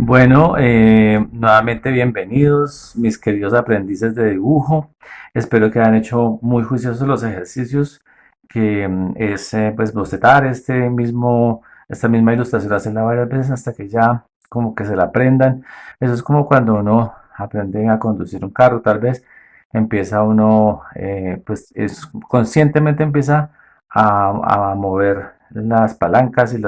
Bueno, nuevamente bienvenidos, mis queridos aprendices de dibujo. Espero que hayan hecho muy juiciosos los ejercicios, que es pues bocetar esta misma ilustración, hacerla varias veces hasta que ya como que se la aprendan. Eso es como cuando uno aprende a conducir un carro, tal vez empieza uno, pues conscientemente empieza a mover las palancas y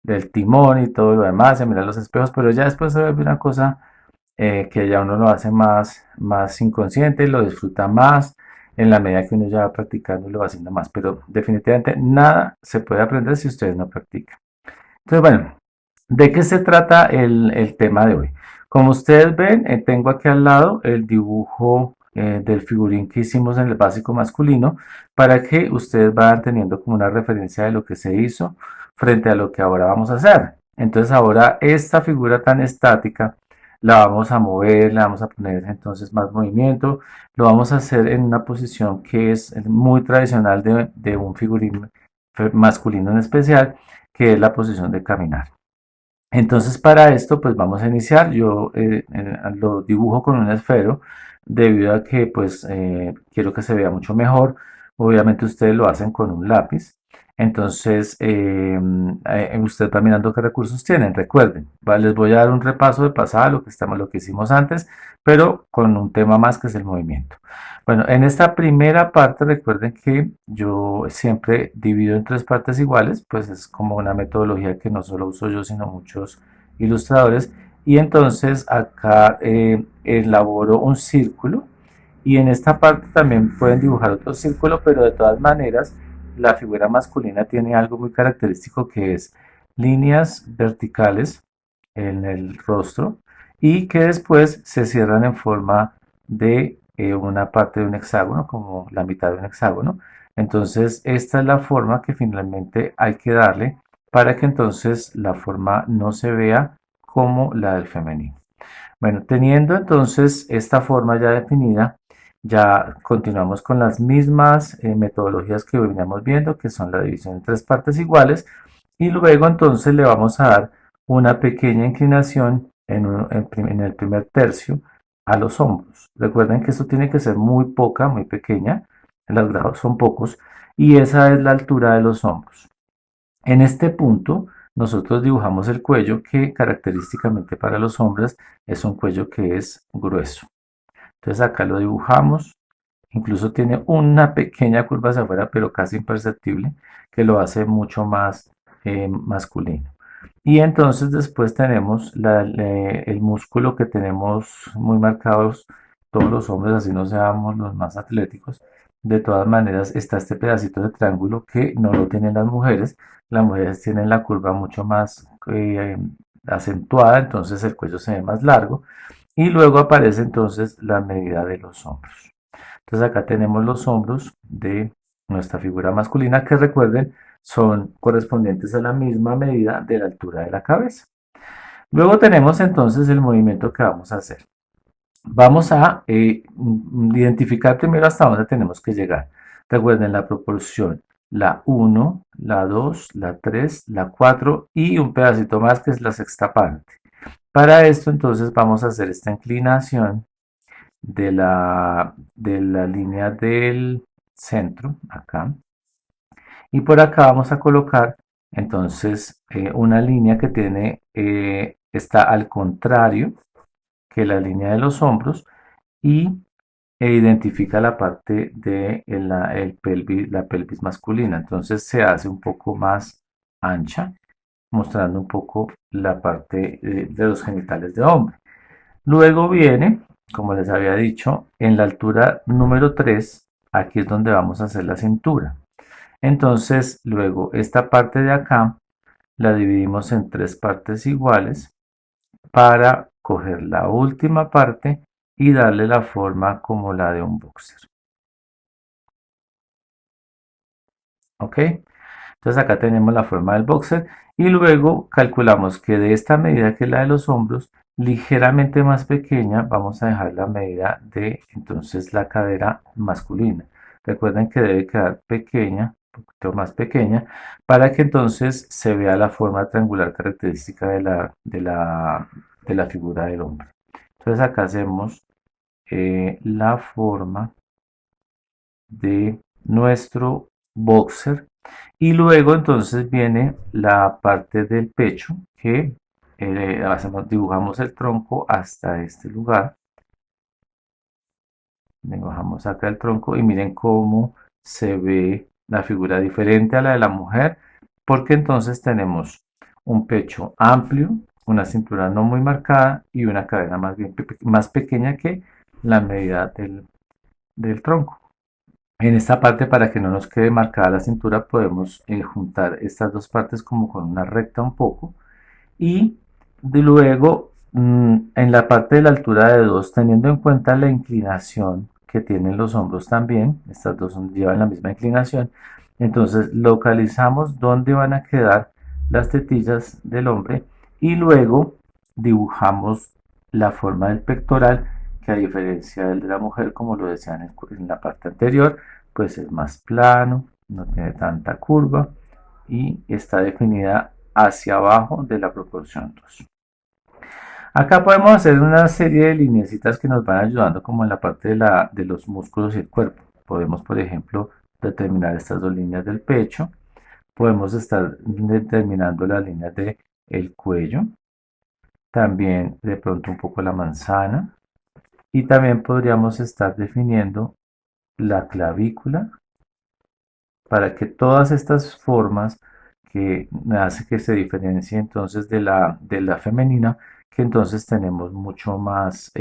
del timón y todo lo demás, a mirar los espejos, pero ya después se vuelve una cosa que ya uno lo hace más inconsciente, lo disfruta más en la medida que uno ya va practicando y lo va haciendo más, pero definitivamente nada se puede aprender si ustedes no practican. Entonces, bueno, ¿de qué se trata el tema de hoy? Como ustedes ven, tengo aquí al lado el dibujo del figurín que hicimos en el básico masculino para que ustedes vayan teniendo como una referencia de lo que se hizo frente a lo que ahora vamos a hacer. Entonces ahora esta figura tan estática la vamos a mover, le vamos a poner entonces más movimiento, lo vamos a hacer en una posición que es muy tradicional de un figurín masculino en especial, que es la posición de caminar. Entonces para esto pues vamos a iniciar, yo lo dibujo con un esfero debido a que pues quiero que se vea mucho mejor, obviamente ustedes lo hacen con un lápiz, entonces ustedes van mirando qué recursos tienen, recuerden, les voy a dar un repaso de pasada, lo que hicimos antes, pero con un tema más que es el movimiento. Bueno, en esta primera parte recuerden que yo siempre divido en tres partes iguales, pues es como una metodología que no solo uso yo, sino muchos ilustradores. Y entonces acá elaboro un círculo y en esta parte también pueden dibujar otro círculo, pero de todas maneras la figura masculina tiene algo muy característico que es líneas verticales en el rostro y que después se cierran en forma de una parte de un hexágono, como la mitad de un hexágono. Entonces, esta es la forma que finalmente hay que darle para que entonces la forma no se vea como la del femenino. Bueno, teniendo entonces esta forma ya definida, ya continuamos con las mismas metodologías que veníamos viendo, que son la división en tres partes iguales, y luego entonces le vamos a dar una pequeña inclinación en el primer tercio a los hombros. Recuerden que esto tiene que ser muy poca, muy pequeña, los grados son pocos, y esa es la altura de los hombros. En este punto, nosotros dibujamos el cuello que característicamente para los hombres es un cuello que es grueso. Entonces acá lo dibujamos, incluso tiene una pequeña curva hacia afuera, pero casi imperceptible, que lo hace mucho más masculino. Y entonces después tenemos el músculo que tenemos muy marcados todos los hombres, así no seamos los más atléticos. De todas maneras está este pedacito de triángulo que no lo tienen las mujeres. Las mujeres tienen la curva mucho más acentuada, entonces el cuello se ve más largo. Y luego aparece entonces la medida de los hombros. Entonces acá tenemos los hombros de nuestra figura masculina que recuerden son correspondientes a la misma medida de la altura de la cabeza. Luego tenemos entonces el movimiento que vamos a hacer. Vamos a identificar primero hasta dónde tenemos que llegar. Recuerden la proporción, la 1, la 2, la 3, la 4 y un pedacito más que es la sexta parte. Para esto entonces vamos a hacer esta inclinación de la línea del centro, acá. Y por acá vamos a colocar entonces una línea que está al contrario que la línea de los hombros y identifica la parte de la pelvis masculina. Entonces se hace un poco más ancha, mostrando un poco la parte de los genitales de hombre. Luego viene, como les había dicho, en la altura número 3, aquí es donde vamos a hacer la cintura. Entonces, luego esta parte de acá la dividimos en tres partes iguales para coger la última parte y darle la forma como la de un boxer. ¿Ok? Entonces acá tenemos la forma del boxer y luego calculamos que de esta medida que es la de los hombros, ligeramente más pequeña, vamos a dejar la medida de entonces la cadera masculina. Recuerden que debe quedar pequeña poquito más pequeña, para que entonces se vea la forma triangular característica de la figura del hombre. Entonces acá hacemos la forma de nuestro boxer y luego entonces viene la parte del pecho que dibujamos el tronco hasta este lugar. Bajamos acá el tronco y miren cómo se ve la figura diferente a la de la mujer, porque entonces tenemos un pecho amplio, una cintura no muy marcada y una cadera más pequeña que la medida del tronco. En esta parte, para que no nos quede marcada la cintura, podemos juntar estas dos partes como con una recta un poco y de luego en la parte de la altura de 2, teniendo en cuenta la inclinación que tienen los hombros también, estas dos llevan la misma inclinación, entonces localizamos dónde van a quedar las tetillas del hombre y luego dibujamos la forma del pectoral, que a diferencia del de la mujer, como lo decían en la parte anterior, pues es más plano, no tiene tanta curva y está definida hacia abajo de la proporción 2. Acá podemos hacer una serie de lineecitas que nos van ayudando como en la parte de los músculos y el cuerpo. Podemos, por ejemplo, determinar estas dos líneas del pecho. Podemos estar determinando las líneas del cuello. También de pronto un poco la manzana. Y también podríamos estar definiendo la clavícula para que todas estas formas que hace que se diferencie entonces de la femenina, que entonces tenemos mucho más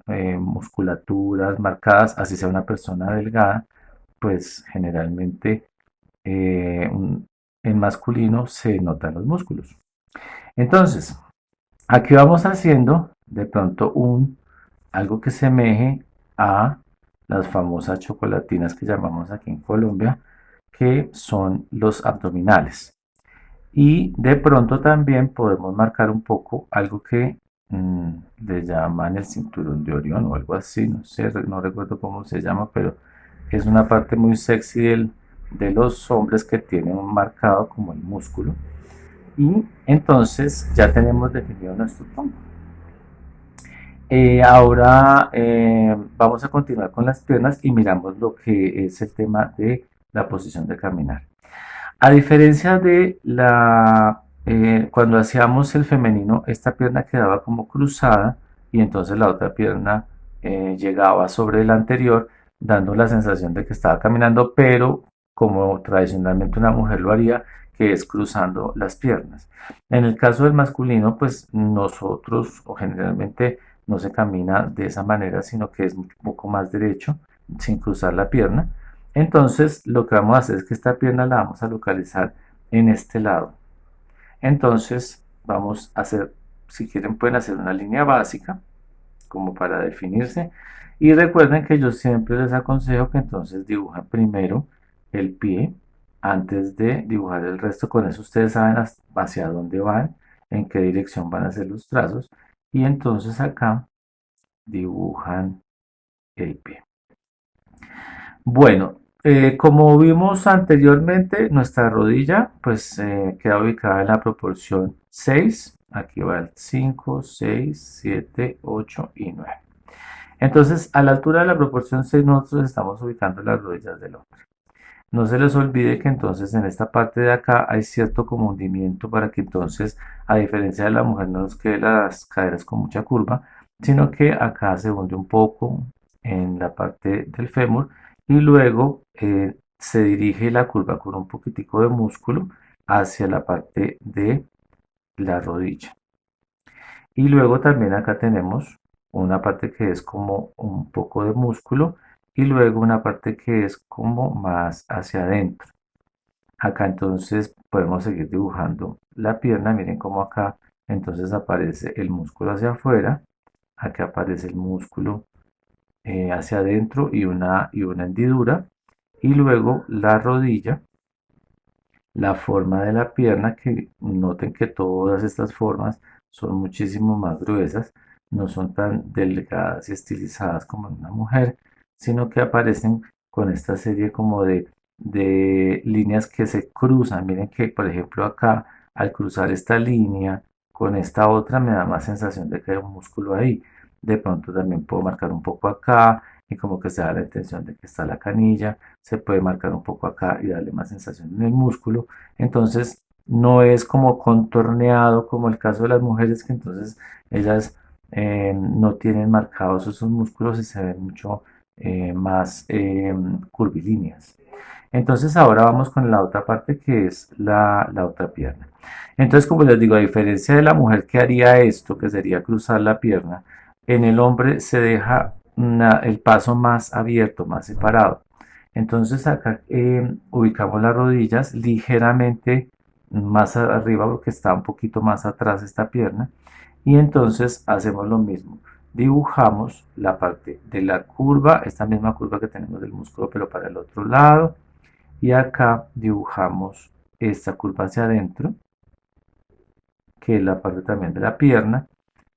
musculaturas marcadas, así sea una persona delgada, pues generalmente en masculino se notan los músculos. Entonces, aquí vamos haciendo de pronto algo que semeje a las famosas chocolatinas que llamamos aquí en Colombia, que son los abdominales. Y de pronto también podemos marcar un poco algo que le llaman el cinturón de Orión o algo así, no sé, no recuerdo cómo se llama, pero es una parte muy sexy de los hombres que tienen un marcado como el músculo. Y entonces ya tenemos definido nuestro tronco. Ahora vamos a continuar con las piernas y miramos lo que es el tema de la posición de caminar. A diferencia de cuando hacíamos el femenino, esta pierna quedaba como cruzada y entonces la otra pierna llegaba sobre la anterior, dando la sensación de que estaba caminando, pero como tradicionalmente una mujer lo haría, que es cruzando las piernas. En el caso del masculino, pues nosotros o generalmente no se camina de esa manera, sino que es un poco más derecho, sin cruzar la pierna. Entonces, lo que vamos a hacer es que esta pierna la vamos a localizar en este lado. Entonces, vamos a hacer, si quieren pueden hacer una línea básica, como para definirse. Y recuerden que yo siempre les aconsejo que entonces dibujen primero el pie antes de dibujar el resto. Con eso ustedes saben hacia dónde van, en qué dirección van a hacer los trazos. Y entonces acá dibujan el pie. Bueno, como vimos anteriormente, nuestra rodilla pues queda ubicada en la proporción 6. Aquí va el 5, 6, 7, 8 y 9. Entonces, a la altura de la proporción 6 nosotros estamos ubicando las rodillas del hombre. No se les olvide que entonces en esta parte de acá hay cierto como hundimiento para que entonces, a diferencia de la mujer, no nos quede las caderas con mucha curva, sino que acá se hunde un poco en la parte del fémur y luego se dirige la curva con un poquitico de músculo hacia la parte de la rodilla. Y luego también acá tenemos una parte que es como un poco de músculo y luego una parte que es como más hacia adentro. Acá entonces podemos seguir dibujando la pierna. Miren cómo acá entonces aparece el músculo hacia afuera. Acá aparece el músculo hacia adentro y una hendidura. Y luego la rodilla, la forma de la pierna, que noten que todas estas formas son muchísimo más gruesas, no son tan delgadas y estilizadas como en una mujer, sino que aparecen con esta serie como de de líneas que se cruzan. Miren que, por ejemplo, acá, al cruzar esta línea con esta otra, me da más sensación de que hay un músculo ahí. De pronto también puedo marcar un poco acá y como que se da la intención de que está la canilla. Se puede marcar un poco acá y darle más sensación en el músculo. Entonces, no es como contorneado como el caso de las mujeres, que entonces ellas no tienen marcados esos músculos y se ven mucho más curvilíneas. Entonces ahora vamos con la otra parte que es la otra pierna. Entonces, como les digo, a diferencia de la mujer que haría esto, que sería cruzar la pierna, en el hombre se deja el paso más abierto, más separado. Entonces acá ubicamos las rodillas ligeramente más arriba porque está un poquito más atrás esta pierna. Y entonces hacemos lo mismo. Dibujamos la parte de la curva, esta misma curva que tenemos del músculo, pero para el otro lado. Y acá dibujamos esta curva hacia adentro, que es la parte también de la pierna.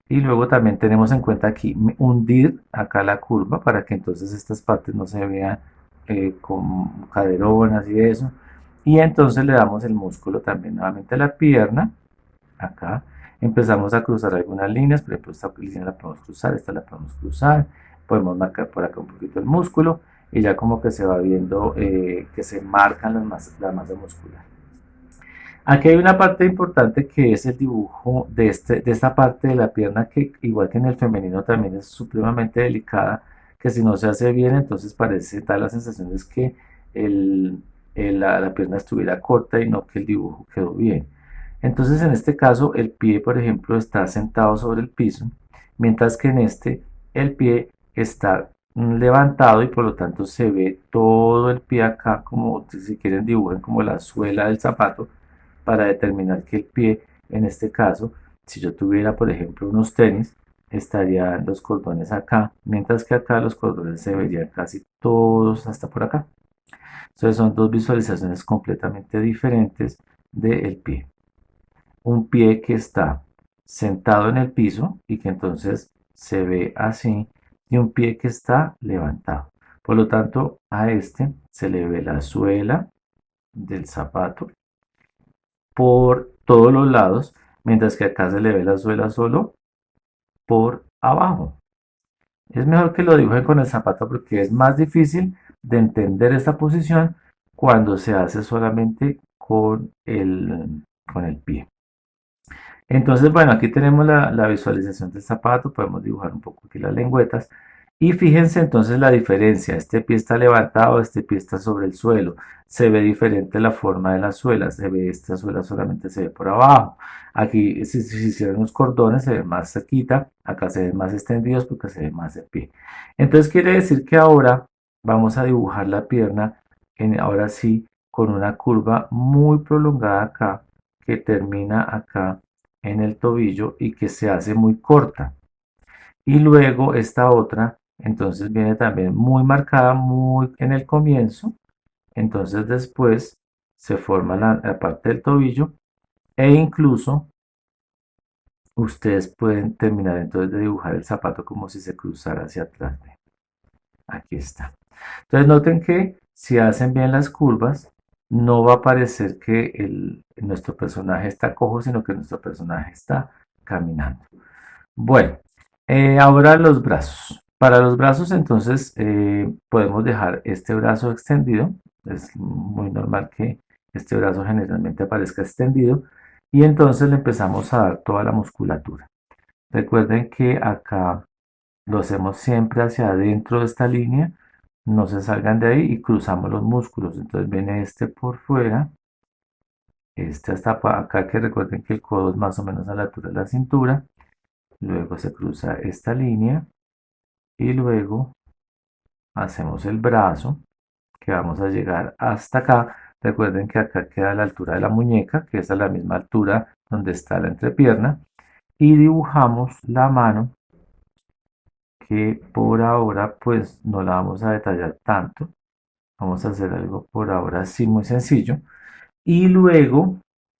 Y luego también tenemos en cuenta aquí hundir acá la curva para que entonces estas partes no se vean con caderonas y eso. Y entonces le damos el músculo también nuevamente a la pierna, acá. Empezamos a cruzar algunas líneas, por ejemplo esta línea la podemos cruzar, esta la podemos cruzar. Podemos marcar por acá un poquito el músculo y ya como que se va viendo que se marcan la masa muscular. Aquí hay una parte importante que es el dibujo de esta parte de la pierna que igual que en el femenino también es supremamente delicada, que si no se hace bien entonces parece dar la sensación es que la pierna estuviera corta y no que el dibujo quedó bien. Entonces en este caso el pie por ejemplo está sentado sobre el piso, mientras que en este el pie está levantado y por lo tanto se ve todo el pie acá como si quieren dibujen como la suela del zapato para determinar que el pie, en este caso, si yo tuviera, por ejemplo, unos tenis, estarían los cordones acá, mientras que acá los cordones se verían casi todos hasta por acá. Entonces son dos visualizaciones completamente diferentes del pie. Un pie que está sentado en el piso y que entonces se ve así, y un pie que está levantado. Por lo tanto, a este se le ve la suela del zapato por todos los lados, mientras que acá se le ve la suela solo por abajo. Es mejor que lo dibujen con el zapato porque es más difícil de entender esta posición cuando se hace solamente con el pie. Entonces, bueno, aquí tenemos la visualización del zapato, podemos dibujar un poco aquí las lengüetas. Y fíjense entonces la diferencia, este pie está levantado, este pie está sobre el suelo, se ve diferente la forma de la suela, se ve esta suela solamente se ve por abajo. Aquí si se hicieran los cordones se ve más cerquita, acá se ven más extendidos porque se ve más el pie. Entonces quiere decir que ahora vamos a dibujar la pierna, ahora sí, con una curva muy prolongada acá, que termina acá en el tobillo y que se hace muy corta. Y luego esta otra, entonces viene también muy marcada, muy en el comienzo. Entonces después se forma la parte del tobillo e incluso ustedes pueden terminar entonces de dibujar el zapato como si se cruzara hacia atrás. Aquí está. Entonces noten que si hacen bien las curvas, no va a parecer que nuestro personaje está cojo, sino que nuestro personaje está caminando. Bueno, ahora los brazos. Para los brazos entonces podemos dejar este brazo extendido. Es muy normal que este brazo generalmente aparezca extendido. Y entonces le empezamos a dar toda la musculatura. Recuerden que acá lo hacemos siempre hacia adentro de esta línea. No se salgan de ahí y cruzamos los músculos. Entonces viene este por fuera. Este hasta acá, que recuerden que el codo es más o menos a la altura de la cintura. Luego se cruza esta línea y luego hacemos el brazo, que vamos a llegar hasta acá. Recuerden que acá queda la altura de la muñeca, que es a la misma altura donde está la entrepierna. Y dibujamos la mano, que por ahora pues no la vamos a detallar tanto. Vamos a hacer algo por ahora así muy sencillo. Y luego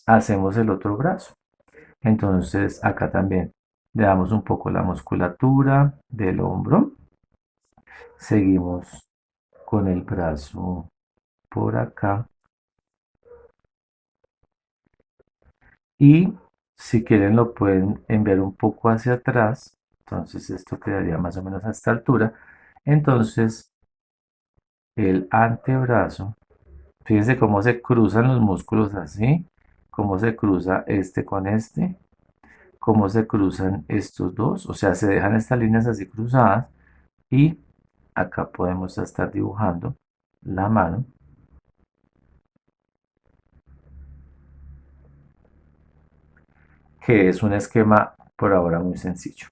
hacemos el otro brazo. Entonces acá también le damos un poco la musculatura del hombro. Seguimos con el brazo por acá. Y si quieren lo pueden enviar un poco hacia atrás. Entonces esto quedaría más o menos a esta altura. Entonces el antebrazo, fíjense cómo se cruzan los músculos así, cómo se cruza este con este, cómo se cruzan estos dos, o sea, se dejan estas líneas así cruzadas y acá podemos estar dibujando la mano, que es un esquema por ahora muy sencillo.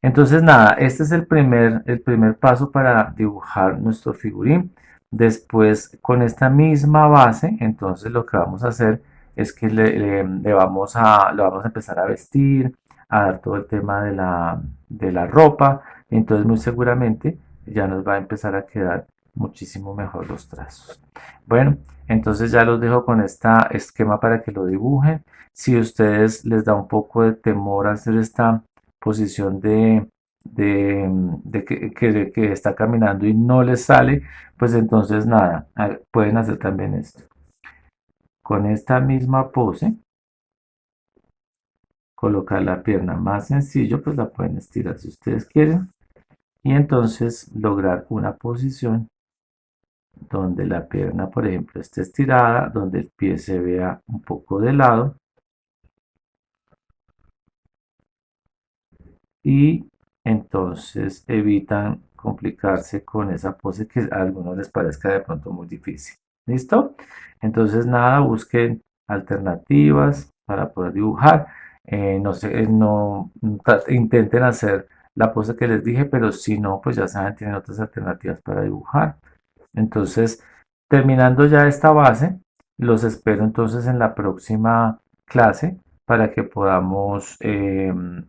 Entonces, nada, este es el primer paso para dibujar nuestro figurín. Después, con esta misma base, entonces lo que vamos a hacer es que lo vamos a empezar a vestir, a dar todo el tema de la ropa. Entonces, muy seguramente ya nos va a empezar a quedar muchísimo mejor los trazos. Bueno, entonces ya los dejo con este esquema para que lo dibujen. Si a ustedes les da un poco de temor hacer esta posición de que está caminando y no les sale, pues entonces nada, pueden hacer también esto. Con esta misma pose, colocar la pierna más sencillo, pues la pueden estirar si ustedes quieren. Y entonces lograr una posición donde la pierna, por ejemplo, esté estirada, donde el pie se vea un poco de lado y entonces evitan complicarse con esa pose que a algunos les parezca de pronto muy difícil. ¿Listo? Entonces nada, busquen alternativas para poder dibujar. No sé, no intenten hacer la pose que les dije, pero si no, pues ya saben, tienen otras alternativas para dibujar. Entonces, terminando ya esta base, los espero entonces en la próxima clase para que podamos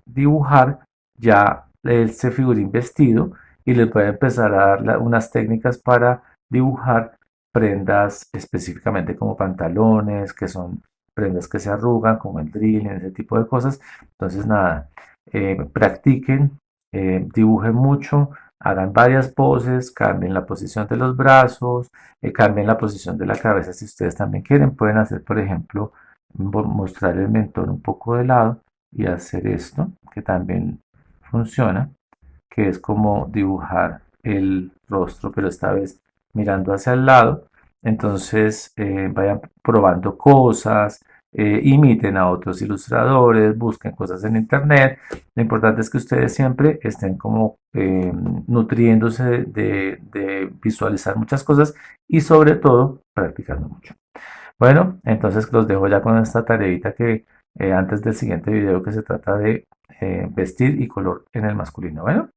dibujar ya este figurín vestido y les voy a empezar a dar unas técnicas para dibujar prendas específicamente como pantalones, que son prendas que se arrugan, como el drilling, ese tipo de cosas. Entonces, nada, practiquen, dibujen mucho, hagan varias poses, cambien la posición de los brazos, cambien la posición de la cabeza si ustedes también quieren. Pueden hacer, por ejemplo, mostrar el mentón un poco de lado y hacer esto, que también funciona, que es como dibujar el rostro, pero esta vez mirando hacia el lado. Entonces vayan probando cosas, imiten a otros ilustradores, busquen cosas en internet. Lo importante es que ustedes siempre estén como nutriéndose de visualizar muchas cosas y sobre todo practicando mucho. Bueno, entonces los dejo ya con esta tareita que antes del siguiente video que se trata de vestir y color en el masculino. Bueno,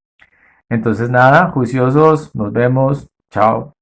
entonces nada, juiciosos, nos vemos, chao.